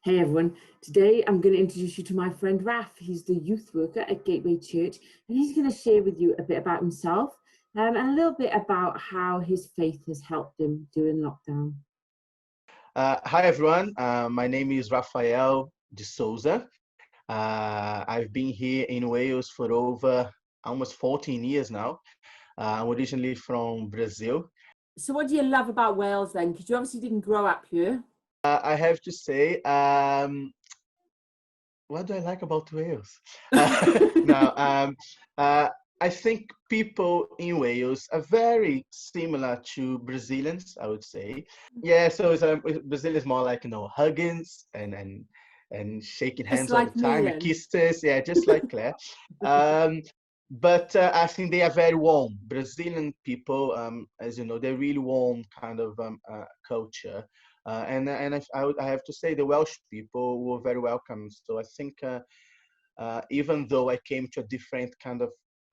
Hey everyone, today I'm going to introduce you to my friend Raf. He's the youth worker at Gateway Church, and he's going to share with you a bit about himself and a little bit about how his faith has helped him during lockdown. Hi everyone, my name is Rafael de Souza. I've been here in Wales for over almost 14 years now. I'm originally from Brazil. So what do you love about Wales then? Because you obviously didn't grow up here. I have to say, what do I like about Wales? Now, uh, I think people in Wales are very similar to Brazilians, I would say. Yeah, so Brazil is more like, hugging and shaking Just hands all the like me time and then. kisses. Yeah, just like Claire. Um, but I think they are very warm. Brazilian people, as you know, they're really warm kind of culture. I have to say the Welsh people were very welcome. So I think even though I came to a different kind of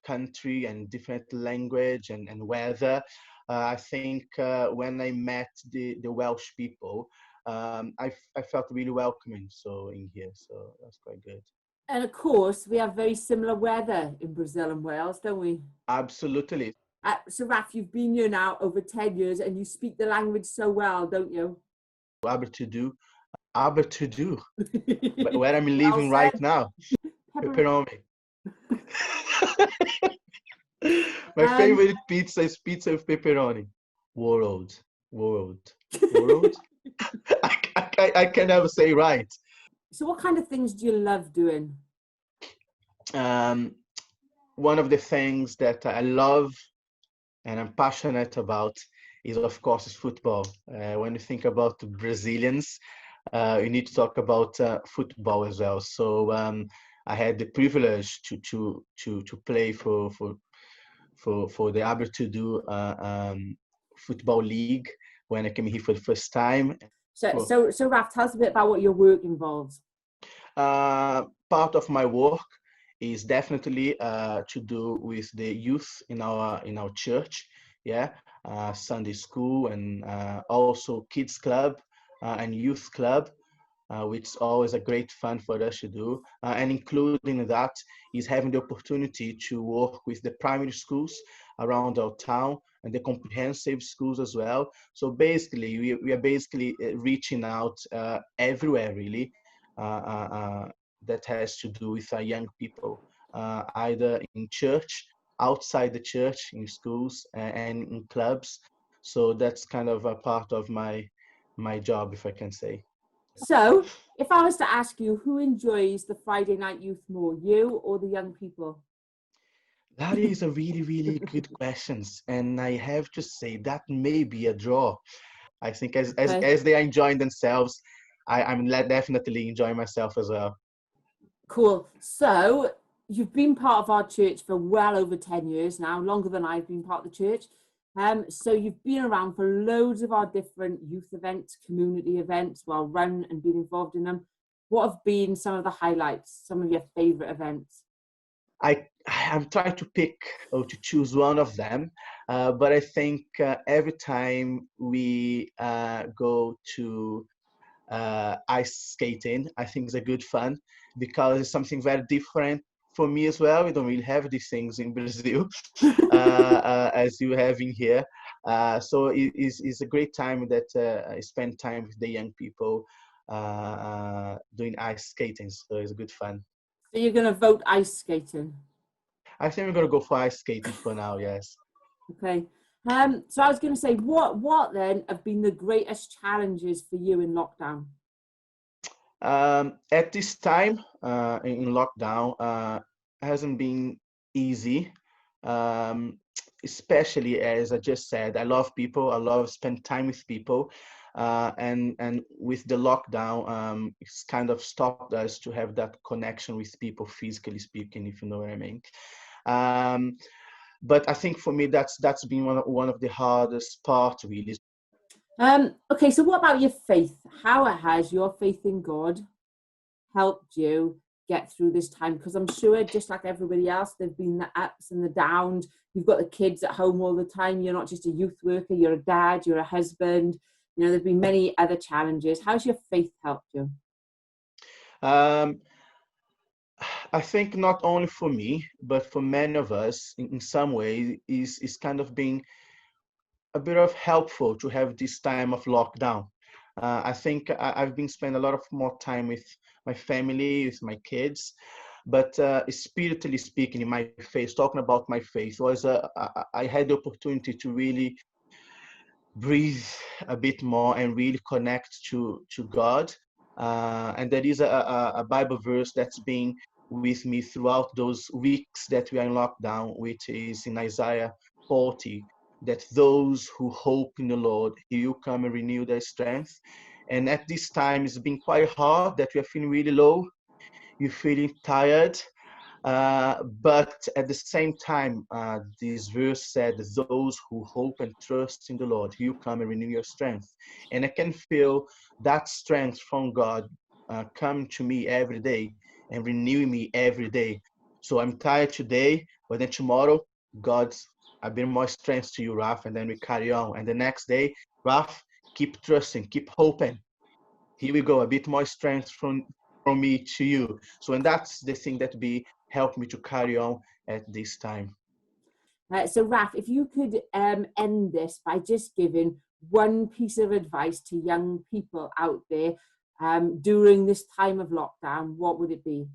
country and different language and weather, I think when I met the Welsh people, I felt really welcoming. So in here, so that's quite good. And of course, we have very similar weather in Brazil and Wales, don't we? Absolutely. So Raf, you've been here now over 10 years and you speak the language so well, don't you? Aber to do. But where I'm Well living right said. now, Pepperoni. pepperoni. My Um, favorite pizza is pizza with pepperoni. World, world, world. I can never say right. so what kind of things do you love doing? Um, One of the things that I love and I'm passionate about is, of course, is football. When you think about Brazilians, you need to talk about football as well. So I had the privilege to play for the Abertudo football league when I came here for the first time. So Raf, tell us a bit about what your work involves. Part of my work is definitely to do with the youth in our church, yeah, Sunday school and also kids club and youth club, which is always a great fun for us to do. And including that is having the opportunity to work with the primary schools around our town and the comprehensive schools as well. So basically, we are basically reaching out everywhere really. That has to do with young people, either in church, outside the church, in schools, and in clubs. So that's kind of a part of my job, if I can say. So if I was to ask you who enjoys the Friday night youth more, you or the young people? That is a really, really good questions, and I have to say that may be a draw. I think Okay, as they are enjoying themselves, I'm definitely enjoying myself as well. cool. So you've been part of our church for well over 10 years now, longer than I've been part of the church. So you've been around for loads of our different youth events, community events, well run and been involved in them. What have been some of the highlights, some of your favourite events? I'm trying to pick or to choose one of them, but I think every time we go to ice skating, I think it's a good fun because it's something very different for me as well. We don't really have these things in Brazil as you have in here. So it's a great time that I spend time with the young people doing ice skating. So it's good fun. So you're going to vote ice skating. I think we're gonna go for ice skating for now. Yes. Okay. So I was going to say, what then have been the greatest challenges for you in lockdown? At this time in lockdown, hasn't been easy. Um, Especially as I just said, I love people. I love spend time with people, and with the lockdown, it's kind of stopped us to have that connection with people, physically speaking, if you know what I mean. Um, but I think for me, that's been one of the hardest part really. Okay, so what about your faith? How has your faith in God helped you get through this time? Because I'm sure, just like everybody else, there've been the ups and the downs. You've got the kids at home all the time. You're not just a youth worker, you're a dad, you're a husband. You know, there've been many other challenges. How's your faith helped you? Um, I think not only for me, but for many of us, in some way, is kind of being a bit of helpful to have this time of lockdown. I think I've been spending a lot of more time with my family, with my kids, but spiritually speaking, in my faith, talking about my faith, was I had the opportunity to really breathe a bit more and really connect to God. And there is a Bible verse that's been with me throughout those weeks that we are in lockdown, which is in Isaiah 40, that those who hope in the Lord, He will come and renew their strength. And at this time, it's been quite hard that we are feeling really low, you're feeling tired, but at the same time, this verse said, those who hope and trust in the Lord, He'll come and renew your strength. And I can feel that strength from God come to me every day and renew me every day. So I'm tired today, but then tomorrow, God's a bit more strength to you, Raf, and then we carry on. And the next day, Raf, keep trusting, keep hoping. Here we go, a bit more strength from me to you. So, and that's the thing that be helped me to carry on at this time. So Raf, if you could end this by just giving one piece of advice to young people out there during this time of lockdown, what would it be?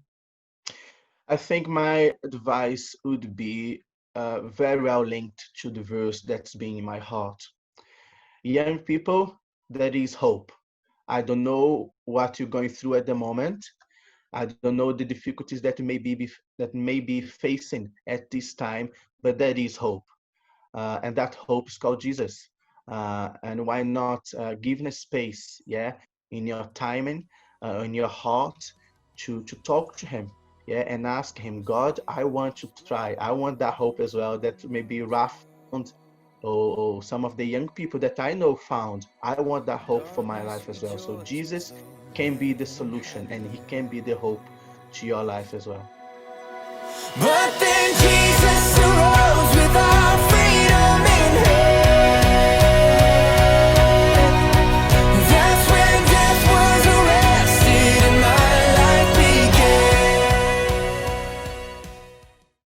I think my advice would be very well linked to the verse that's been in my heart. Young people, there is hope. I don't know what you're going through at the moment. I don't know the difficulties that may be facing at this time, but there is hope, and that hope is called Jesus. And why not give a space, yeah, in your timing, in your heart, to talk to Him, yeah, and ask Him, God, I want to try. I want that hope as well. That maybe Raf found, or some of the young people that I know found. I want that hope for my life as well. So Jesus can be the solution, and He can be the hope to your life as well. But then Jesus arose.